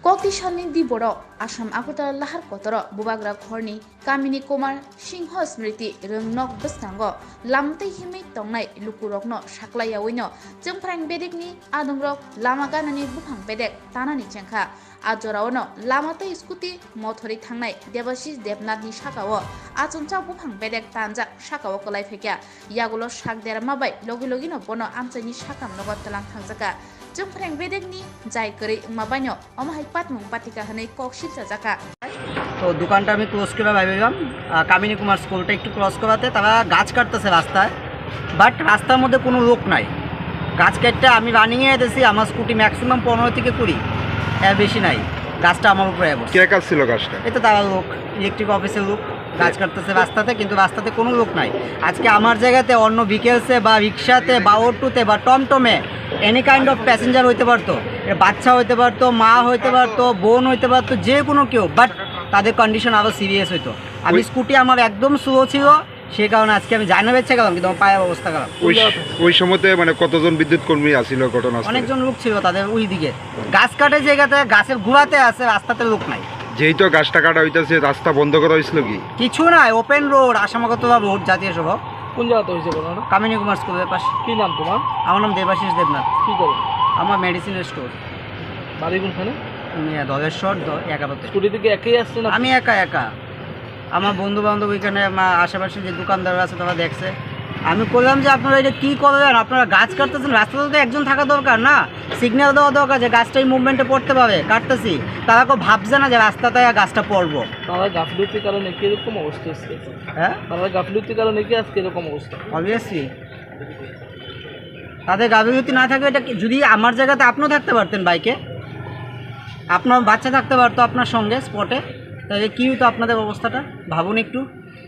ককটিশালনি দিবড় আসাম আগরতলা লাহার কতর বুবাগ্রা ঘরনি কামিনী কুমার সিংহ স্মৃতি রংনক বস্তাঙ্গ লামতै হিमै তংনাই লুকুরকনো সাকলাইয়াवैनो जोंफ्रां बेदेकनि आदंरक लामा गानानि बुफां बेदेक तानानि चेंखा आजरावनो लामातै स्कुटि मथरै थांनाय देबाशिस देबनाथनि साकाओ आचुमचा बुफां बेदेक तानजाक साकाओ कलायफैक्या यागुलो साक देरमाबाय लगे लगेनो बनो आमचाइनि साकाम नगद तलां थांजाका जोंफ्रां बेदेकनि जाय गरै माबानो अमाहाय पातमुं पातिका हनै ककशिल जाजाका তো দোকানটা আমি ক্লোজ করে ভাবলাম কামিনী কুমার স্কুলটা একটু ক্রস করাতে তারা গাছ কাটতেছে রাস্তায়, বাট রাস্তার মধ্যে কোনো লোক নাই। গাছ কাটতে আমি রানিংয়ে এসেছি, আমার স্কুটি ম্যাক্সিমাম 15 থেকে 20, এর বেশি নাই। গাছটা আমার উপরে কে কাটছিল গাছটা? এটা তারা লোক, ইলেকট্রিক অফিসের লোক গাছ কাটতেছে রাস্তাতে, কিন্তু রাস্তাতে কোনো লোক নাই। আজকে আমার জায়গাতে অন্য ভিকেলসে বা রিক্সাতে বা অটোতে বা টমটমে এনি কাইন্ড অফ প্যাসেঞ্জার হইতে পারতো, বাচ্চা হইতে পারতো, মা হইতে পারতো, বোন হইতে পারতো, যে কোনো কেউ, বাট তাদের কন্ডিশন আরও সিরিয়াস হইতো। আমি স্কুটি আমার একদম স্লো ছিল, সে কারণে আজকে আমি জানা বেঁচে গেলাম, কিন্তু আমার পায়ের অবস্থা খারাপ। ওই সময়তে মানে কতজন বিদ্যুৎ কর্মী আসছিল ঘটনা? অনেকজন লোক ছিল তাদের ওই দিকে, গাছ কাটে জায়গাতে গাছের ঘোরাতে আছে, রাস্তাতে লোক নাই। যেহেতু গাছটা কাটা হইতেছে, রাস্তা বন্ধ করা হয়েছিল কি? কিছু নাই, ওপেন রোড, আসামাগতলা রোড, জাতীয় সড়ক। কোন জায়গাতে হয়েছে ঘটনাটা? কামিনী কুমার স্কুলের পাশে। কি নাম তোমার? আমার নাম দেবাশিস দেবনাথ। কি করো? আমার মেডিসিনের স্টোর। বাড়ি কোনখানে? ধলেশ্বর 11তে। স্কুটি থেকে একাই আসছে না? আমি একা। আমার বন্ধু বান্ধব এখানে আশেপাশে যে দোকানদার আছে তারা দেখছে। আমি বললাম যে আপনারা এটা কী করবেন, আপনারা গাছ কাটতেছেন, রাস্তাতে তো একজন থাকা দরকার না, সিগন্যাল দেওয়া দরকার যে গাছটা এই মুভমেন্টে পড়তে পারে, কাটতেছি। তারা কেউ ভাবছে না যে রাস্তাতে গাছটা পড়বো। তারা গাফলতির কারণে কিরকম অবস্থা আসছে? হ্যাঁ, তারা গাফলতির কারণে কি আজকে এরকম অবস্থা? অবভিয়াসলি তাদের গাফিলতি না থাকলে, এটা যদি আমার জায়গাতে আপনিও থাকতে পারতেন বাইকে, আপনার বাচ্চা থাকতে পারতো আপনার সঙ্গে স্পটে, তাহলে কী হতো আপনাদের অবস্থাটা ভাবুন একটু।